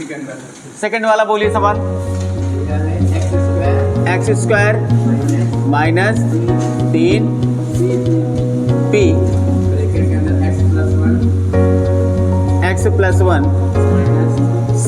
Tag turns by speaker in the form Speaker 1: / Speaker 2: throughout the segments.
Speaker 1: Second वाला बोलिए सवाल। X square minus 3p x plus 1 c।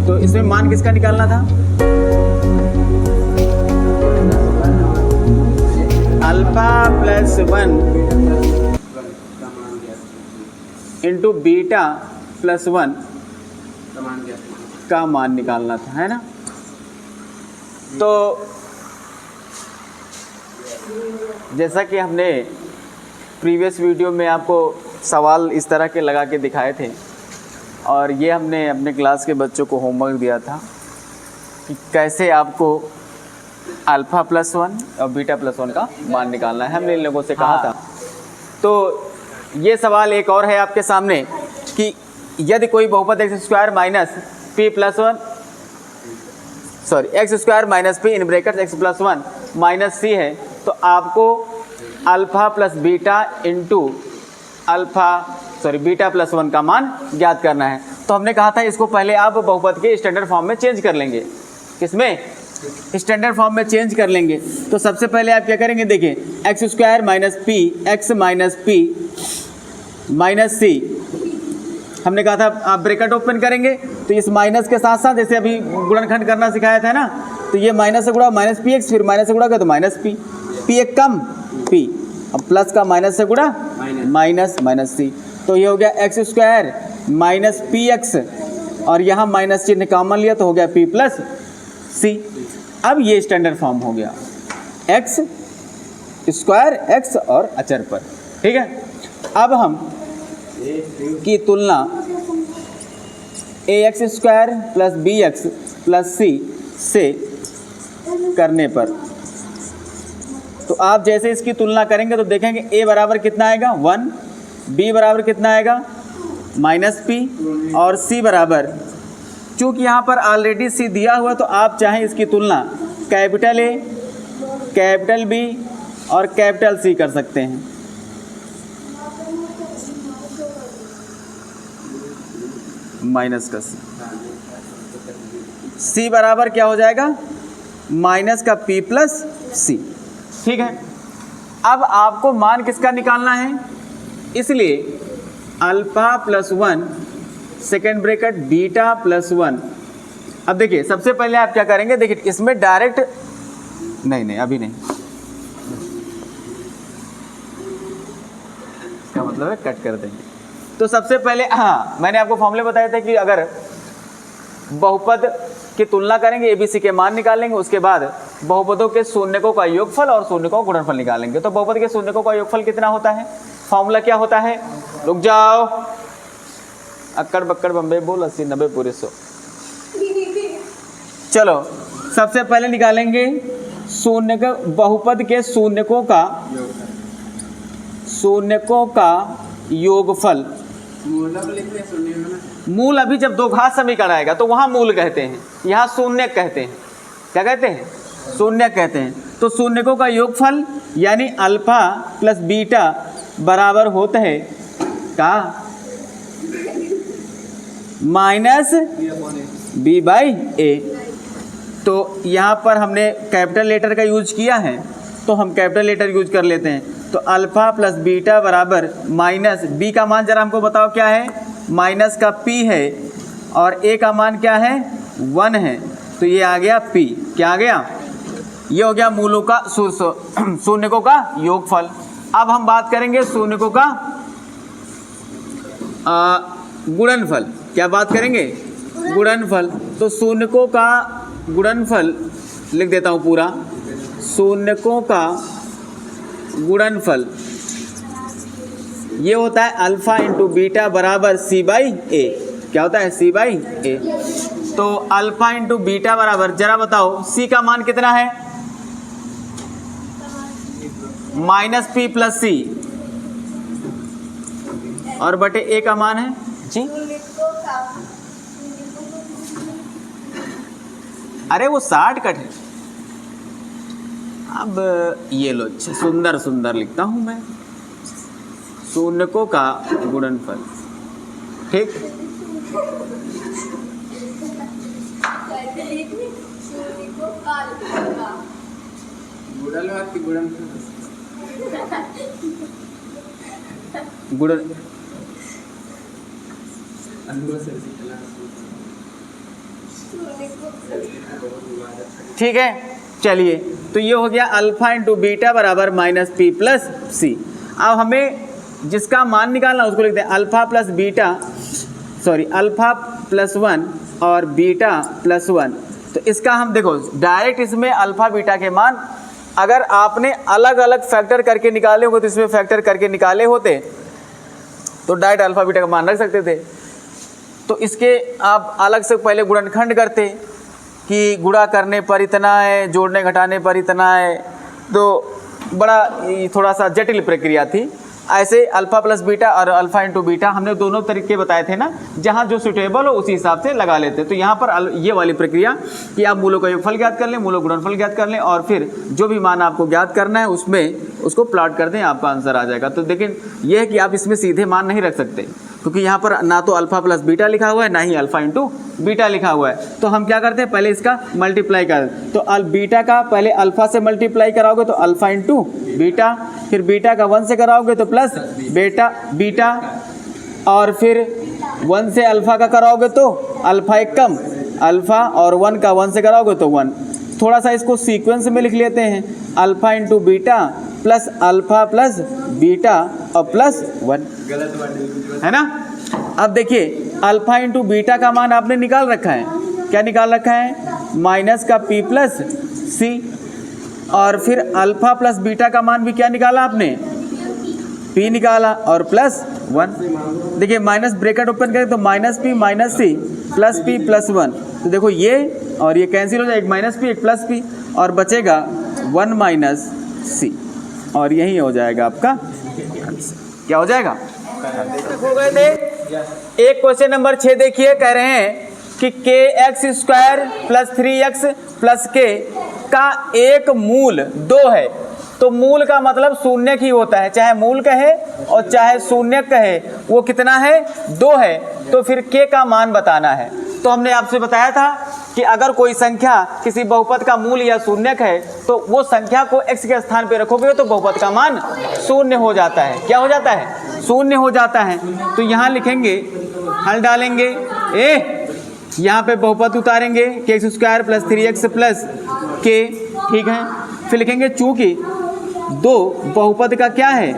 Speaker 1: तो इसमें मान किसका निकालना था? Alpha plus 1 into beta plus 1 का मान निकालना था, है ना। तो जैसा कि हमने प्रीवियस वीडियो में आपको सवाल इस तरह के लगा के दिखाए थे, और ये हमने अपने क्लास के बच्चों को होमवर्क दिया था कि कैसे आपको अल्फ़ा प्लस 1 और बीटा प्लस 1 का मान निकालना है, हमने इन लोगों से कहा था। तो ये सवाल एक और है आपके सामने कि यदि कोई बहुपद x square minus P plus 1 x square minus P in bracket x plus 1 minus C है, तो आपको alpha plus beta into beta plus 1 का मान ज्ञात करना है। तो हमने कहा था इसको पहले आप बहुपद के स्टैंडर्ड फॉर्म में चेंज कर लेंगे। किसमें? स्टैंडर्ड फॉर्म में चेंज कर लेंगे। तो सबसे पहले आप क्या करेंगे, देखिए x square minus P x minus P minus C, हमने कहा था आप ब्रैकेट ओपन करेंगे तो इस माइनस के साथ साथ जैसे अभी गुणनखंड करना सिखाया था ना, तो ये माइनस से गुणा माइनस पी एक्स, फिर माइनस से गुणा कर तो माइनस पी, पी एक कम पी, अब प्लस का माइनस से गुणा माइनस माइनस सी। तो ये हो गया x square minus P x, और यहाँ माइनस चिन्ह कॉमन लिया तो हो गया पी प्लस सी। अब ये स्टैंडर्ड फॉर्म हो गया एक्स स्क्वायर एक्स और अचर पर, ठीक है। अब हम की तुलना A x square plus B x plus C से करने पर, तो आप जैसे इसकी तुलना करेंगे तो देखेंगे ए बराबर कितना आएगा 1, बी बराबर कितना आएगा माइनस पी, और सी बराबर, चूँकि यहाँ पर ऑलरेडी सी दिया हुआ तो आप चाहें इसकी तुलना कैपिटल ए, कैपिटल बी और कैपिटल सी कर सकते हैं। माइनस का सी बराबर क्या हो जाएगा, माइनस का पी प्लस सी, ठीक है। अब आपको मान किसका निकालना है, इसलिए alpha plus 1 second bracket beta plus 1। अब देखिए सबसे पहले आप क्या करेंगे, देखिए इसमें डायरेक्ट नहीं अभी नहीं, इसका मतलब है कट कर देंगे। तो सबसे पहले मैंने आपको फॉर्मूले बताए थे कि अगर बहुपद की तुलना करेंगे एबीसी के मान निकालेंगे, उसके बाद बहुपदों के शून्यकों का योगफल और शून्यकों का गुणनफल निकालेंगे। तो बहुपद के शून्यकों का योगफल कितना होता है, फॉर्मूला क्या होता है, रुक जाओ, अक्कड़ बक्कड़ बम्बे बोल 80 90 पूरे 100। चलो सबसे पहले निकालेंगे शून्य का बहुपद के शून्यकों का योगफल। मूल अभी जब दो घात समीकरण आएगा तो वहाँ मूल कहते हैं, यहाँ शून्य कहते हैं। क्या कहते हैं, शून्य कहते हैं। तो शून्यकों का योगफल यानी अल्फा प्लस बीटा बराबर होता है का माइनस बी बाई ए। तो यहाँ पर हमने कैपिटल लेटर का यूज किया है तो हम कैपिटल लेटर यूज कर लेते हैं। तो अल्फ़ा प्लस बीटा बराबर माइनस बी का मान जरा हमको बताओ क्या है, माइनस का पी है, और ए का मान क्या है 1 है, तो ये आ गया पी। क्या आ गया, ये हो गया मूलों का शून्यकों का योगफल। अब हम बात करेंगे शून्यकों का गुणनफल। क्या बात करेंगे, गुणनफल। तो शून्यकों का गुणनफल लिख देता हूँ पूरा, शून्यकों का गुणनफल ये होता है अल्फ़ा इंटू बीटा बराबर सी बाई ए। क्या होता है, सी बाई ए। तो अल्फ़ा इंटू बीटा बराबर, जरा बताओ सी का मान कितना है, माइनस पी प्लस सी, और बटे ए का मान है जी, अरे वो 60 कट है। अब ये लो, अच्छा सुंदर सुंदर लिखता हूं मैं, शून्यकों का गुणनफल। ठीक, गुणन ठीक है। चलिए, तो ये हो गया अल्फा इंटू बीटा बराबर माइनस पी प्लस सी। अब हमें जिसका मान निकालना उसको लिखते हैं alpha plus beta, sorry alpha plus 1 और बीटा प्लस 1। तो इसका हम देखो डायरेक्ट इसमें अल्फा बीटा के मान अगर आपने अलग अलग फैक्टर करके निकाले होते तो इसमें फैक्टर करके निकाले होते तो डायरेक्ट अल्फा बीटा का मान रख सकते थे। तो इसके आप अलग से पहले गुणनखंड करते कि गुणा करने पर इतना है, जोड़ने घटाने पर इतना है, तो बड़ा थोड़ा सा जटिल प्रक्रिया थी। ऐसे अल्फा प्लस बीटा और अल्फा इंटू बीटा हमने दोनों तरीके बताए थे ना, जहाँ जो सुटेबल हो उसी हिसाब से लगा लेते। तो यहाँ पर ये वाली प्रक्रिया कि आप मूलों का योगफल ज्ञात कर लें, मूलों गुणनफल ज्ञात कर लें और फिर जो भी मान आपको ज्ञात करना है उसमें उसको प्लॉट कर दें, आपका आंसर आ जाएगा। तो लेकिन यह है कि आप इसमें सीधे मान नहीं रख सकते क्योंकि यहाँ पर ना तो अल्फा प्लस बीटा लिखा हुआ है ना ही अल्फा इंटू बीटा लिखा हुआ है। तो हम क्या करते हैं, पहले इसका मल्टीप्लाई कर, तो बीटा का पहले अल्फा से मल्टीप्लाई कराओगे तो अल्फा इंटू बीटा, फिर बीटा का 1 से कराओगे तो प्लस बीटा, और फिर 1 से अल्फा का कराओगे तो अल्फा एक कम अल्फा, और 1 का 1 से कराओगे तो 1। थोड़ा सा इसको सीक्वेंस में लिख लेते हैं, alpha into beta plus alpha plus beta और प्लस 1, है ना। अब देखिए अल्फा इंटू बीटा का मान आपने निकाल रखा है, क्या निकाल रखा है, माइनस का पी प्लस सी, और फिर अल्फा प्लस बीटा का मान भी क्या निकाला आपने, पी निकाला और प्लस 1। देखिए माइनस ब्रैकेट ओपन करें तो minus P minus C plus P plus 1, तो देखो ये और ये कैंसिल हो जाए, एक माइनस पी एक प्लस पी और बचेगा 1 माइनस सी, और यही हो जाएगा आपका आंसर। क्या हो जाएगा, हो गए थे। एक क्वेश्चन नंबर 6 देखिए, कह रहे हैं कि के x square plus 3x plus के का एक मूल 2 है। तो मूल का मतलब शून्य ही होता है, चाहे मूल कहे और चाहे शून्य कहे, वो कितना है, 2 है। तो फिर के का मान बताना है। तो हमने आपसे बताया था कि अगर कोई संख्या किसी बहुपद का मूल या शून्यक है तो वो संख्या को x के स्थान पे रखोगे तो बहुपद का मान शून्य हो जाता है। क्या हो जाता है, शून्य हो जाता है। तो यहाँ लिखेंगे, हल डालेंगे, यहाँ पे बहुपद उतारेंगे के x square plus 3x plus के, ठीक है। फिर लिखेंगे चूंकि 2 बहुपद का क्या है,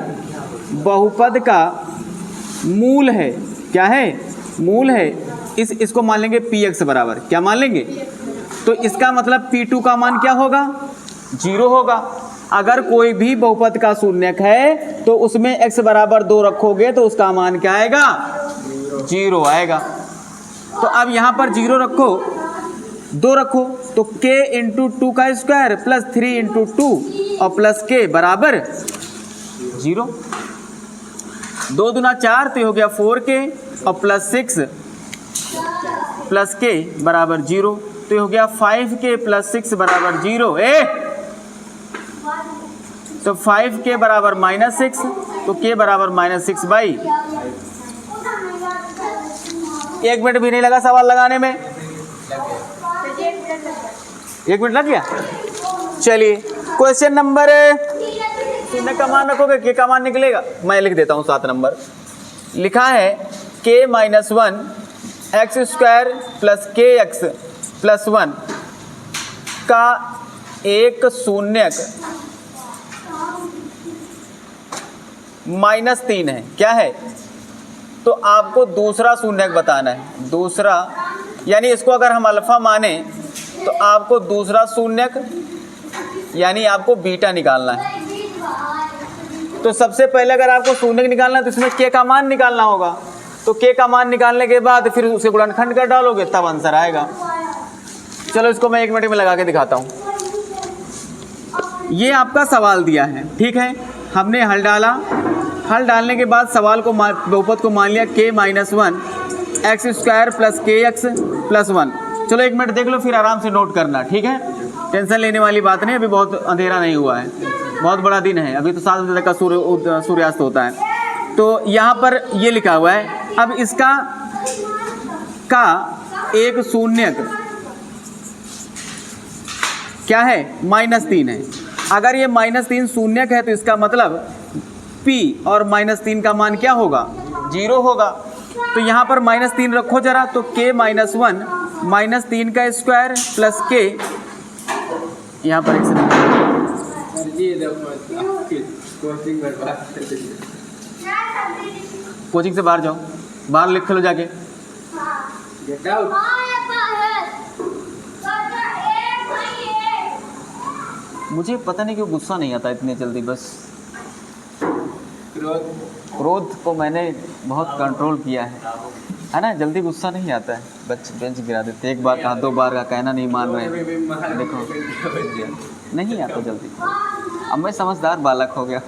Speaker 1: बहुपद का मूल है, क्या है, मूल है। इसको मान लेंगे px बराबर, क्या मान लेंगे, तो इसका मतलब p2 का मान क्या होगा, 0 होगा। अगर कोई भी बहुपद का शून्यक है तो उसमें x बराबर 2 रखोगे तो उसका मान क्या आएगा, 0 आएगा। तो अब यहाँ पर 0 रखो, 2 रखो, तो k इंटू 2 का स्क्वायर प्लस 3 इंटू 2 और प्लस k बराबर 0। 2 दूना 4 तो हो गया 4k और प्लस 6 प्लस k बराबर 0, तो ये हो गया 5k प्लस 6 बराबर 0। तो 5k बराबर -6, तो k बराबर -6 बाई। 1 मिनट भी नहीं लगा सवाल लगाने में, 1 मिनट लग गया। चलिए क्वेश्चन नंबर, शून्य का मान रखोगे k का मान निकलेगा, मैं लिख देता हूँ 7 नंबर। लिखा है k minus 1 x square plus के एक्स प्लस 1 का एक शून्यक -3 है, क्या है, तो आपको दूसरा शून्यक बताना है। दूसरा यानी इसको अगर हम अल्फा माने तो आपको दूसरा शून्यक यानी आपको बीटा निकालना है। तो सबसे पहले अगर आपको शून्यक निकालना है तो इसमें के का मान निकालना होगा। तो के का मान निकालने के बाद फिर उसे गुणनखंड कर डालोगे तब आंसर आएगा। चलो इसको मैं 1 मिनट में लगा के दिखाता हूँ। ये आपका सवाल दिया है, ठीक है, हमने हल डाला। हल डालने के बाद सवाल को बहुपद को मान लिया k minus 1 x square plus के एक्स प्लस 1। चलो 1 मिनट देख लो, फिर आराम से नोट करना, ठीक है, टेंशन लेने वाली बात नहीं। अभी बहुत अंधेरा नहीं हुआ है, बहुत बड़ा दिन है, अभी तो 7 बजे तक का सूर्यास्त होता है। तो यहाँ पर ये लिखा हुआ है। अब इसका का एक शून्यक क्या है, -3 है। अगर ये -3 शून्यक है तो इसका मतलब P और -3 का मान क्या होगा, 0 होगा। तो यहाँ पर -3 रखो जरा, तो K - 1 -3 का स्क्वायर प्लस K, यहाँ पर कोचिंग से बाहर जाओ, बाहर लिख लो जाके। मुझे पता नहीं क्यों गुस्सा नहीं आता इतनी जल्दी, बस क्रोध को मैंने बहुत कंट्रोल किया है ना, जल्दी गुस्सा नहीं आता है। बच्चे बेंच गिरा देते, एक बार कहा 2 बार का कहना नहीं मान रहे हैं, देखो नहीं आता जल्दी। अब मैं समझदार बालक हो गया।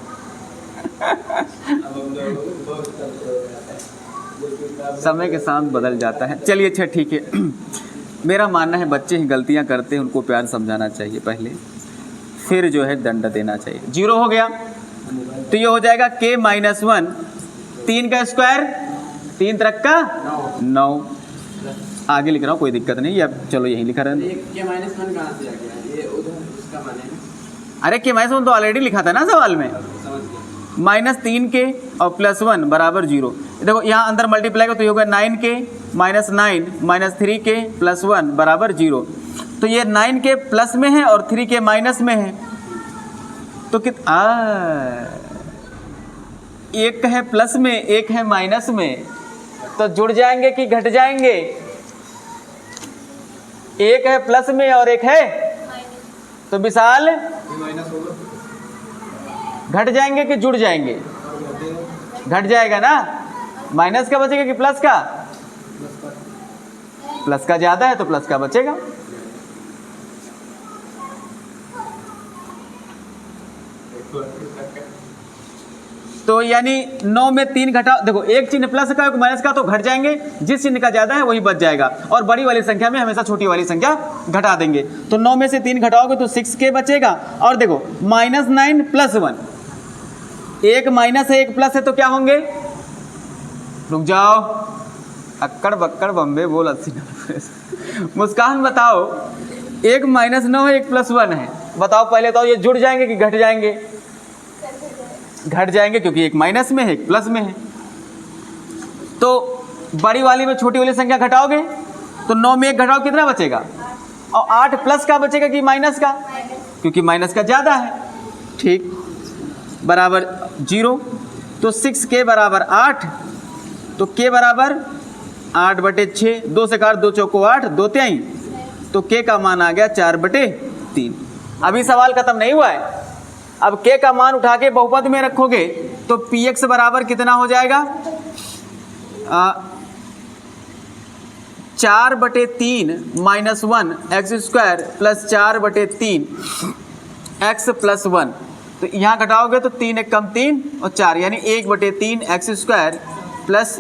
Speaker 1: समय के साथ बदल जाता है। चलिए अच्छा ठीक है। मेरा मानना है बच्चे ही गलतियां करते हैं, उनको प्यार समझाना चाहिए पहले, फिर जो है दंड देना चाहिए। 0 हो गया तो ये हो जाएगा K - 1, 3 का स्क्वायर 3 तरक का 9। आगे लिख रहा हूँ, कोई दिक्कत नहीं, अब चलो यही लिखा रहे। अरे K - 1 तो ऑलरेडी लिखा था ना सवाल में, -3K और +1 बराबर 0। देखो यहाँ अंदर मल्टीप्लाई का तो ये होगा 9K - 9 - 3K + 1 बराबर 0। तो ये 9K प्लस में है और 3K माइनस में है, तो एक है प्लस में एक है माइनस में, तो जुड़ जाएंगे कि घट जाएंगे? एक है प्लस में और एक है, तो विशाल घट जाएंगे कि जुड़ जाएंगे? घट जाएगा ना। माइनस का बचेगा कि प्लस का? प्लस का ज्यादा है तो प्लस का बचेगा। तो यानी 9 में 3 घटाओ, देखो एक चिन्ह प्लस का एक माइनस का, तो घट जाएंगे, जिस चिन्ह का ज्यादा है वही बच जाएगा, और बड़ी वाली संख्या में हमेशा छोटी वाली संख्या घटा देंगे। तो 9 में से 3 घटाओगे तो 6K बचेगा। और देखो -9 + 1, एक माइनस है एक प्लस है, तो क्या होंगे? रुक जाओ, अक्कड़ बक्कड़ बम्बे बोल 80। मुस्कान बताओ, एक -9 है एक +1 है, बताओ पहले तो ये जुड़ जाएंगे कि घट जाएंगे? घट जाएंगे, क्योंकि एक माइनस में है एक प्लस में है। तो बड़ी वाली में छोटी वाली संख्या घटाओगे तो 9 में 1 घटाओ कितना बचेगा? और 8 प्लस का बचेगा कि माइनस का? क्योंकि माइनस का ज़्यादा है। ठीक, बराबर 0। तो 6K बराबर 8, तो K बराबर 8/6, 2 से 2 चौको 8, 2 तिहाई, तो K का मान आ गया 4/3। अभी सवाल खत्म नहीं हुआ है। अब K का मान उठा के बहुपद में रखोगे तो Px बराबर कितना हो जाएगा? 4/3 - 1 x² + 4/3 x + 1। तो यहाँ घटाओगे तो 3 × 3 और 4, यानी 1/3 x² +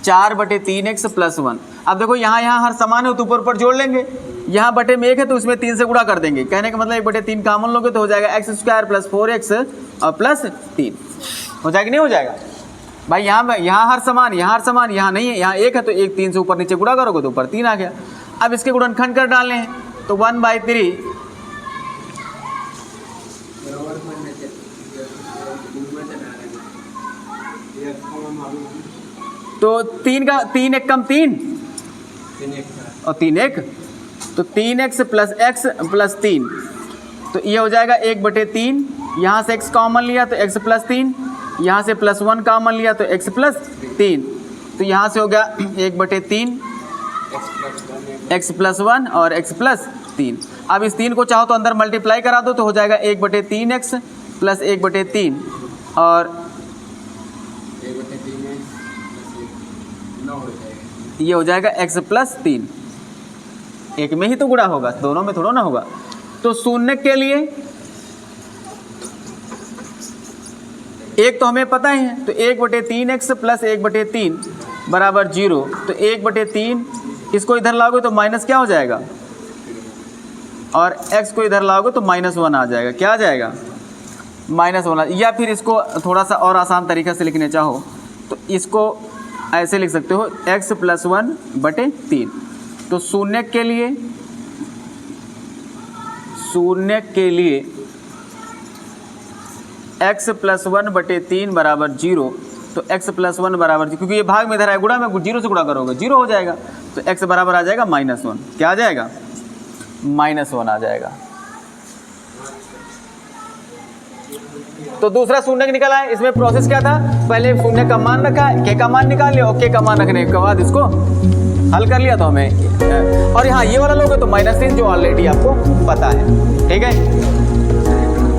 Speaker 1: 4/3 x + 1। अब देखो यहाँ हर समान है तो ऊपर ऊपर जोड़ लेंगे। यहाँ बटे में 1 है तो उसमें 3 से गुणा कर देंगे। कहने का मतलब 1/3 कॉमन लोगे तो हो जाएगा x² + 4x और +3। हो जाएगा नहीं हो जाएगा भाई? यहाँ हर समान, यहाँ नहीं है, यहाँ 1 है तो 1 3 से ऊपर नीचे गुणा करोगे तो ऊपर 3 आ गया। अब इसके गुणनखंड कर डालने हैं तो 1/3, तो 3 1 कम 3 और 3 1, तो 3x + x + 3, तो ये हो जाएगा 1/3। यहाँ से x कॉमन लिया तो x + 3, यहाँ से +1 कॉमन लिया तो x + 3, तो यहाँ से हो गया 1/3 x + 1 और x + 3। अब इस 3 को चाहो तो अंदर मल्टीप्लाई करा दो तो हो जाएगा 1/3x + 1/3 और ये हो जाएगा x + 3। एक में ही तो गुणा होगा, दोनों में थोड़ा ना होगा। तो शून्य के लिए एक तो हमें पता ही है, तो 1/3x + 1/3 बराबर 0। तो 1/3 इसको इधर लाओगे तो माइनस क्या हो जाएगा, और x को इधर लाओगे तो -1 आ जाएगा। क्या आ जाएगा? माइनस होना, या फिर इसको थोड़ा सा और आसान तरीके से लिखने चाहो तो इसको ऐसे लिख सकते हो x + 1/3। तो शून्य के लिए x + 1/3 बराबर 0। तो x + 1 बराबर, क्योंकि ये भाग में इधर है, गुणा में 0 से गुणा करोगे 0 हो जाएगा। तो x बराबर आ जाएगा -1। क्या आ जाएगा? -1 आ जाएगा। तो दूसरा शून्य निकल आया। इसमें प्रोसेस क्या था, पहले शून्य का मान रखा, k का मान निकाल लिया और k का मान रखने के बाद इसको हल कर लिया। तो हमें और यहाँ ये वाला लोगे तो -3 जो ऑलरेडी आपको पता है। ठीक है।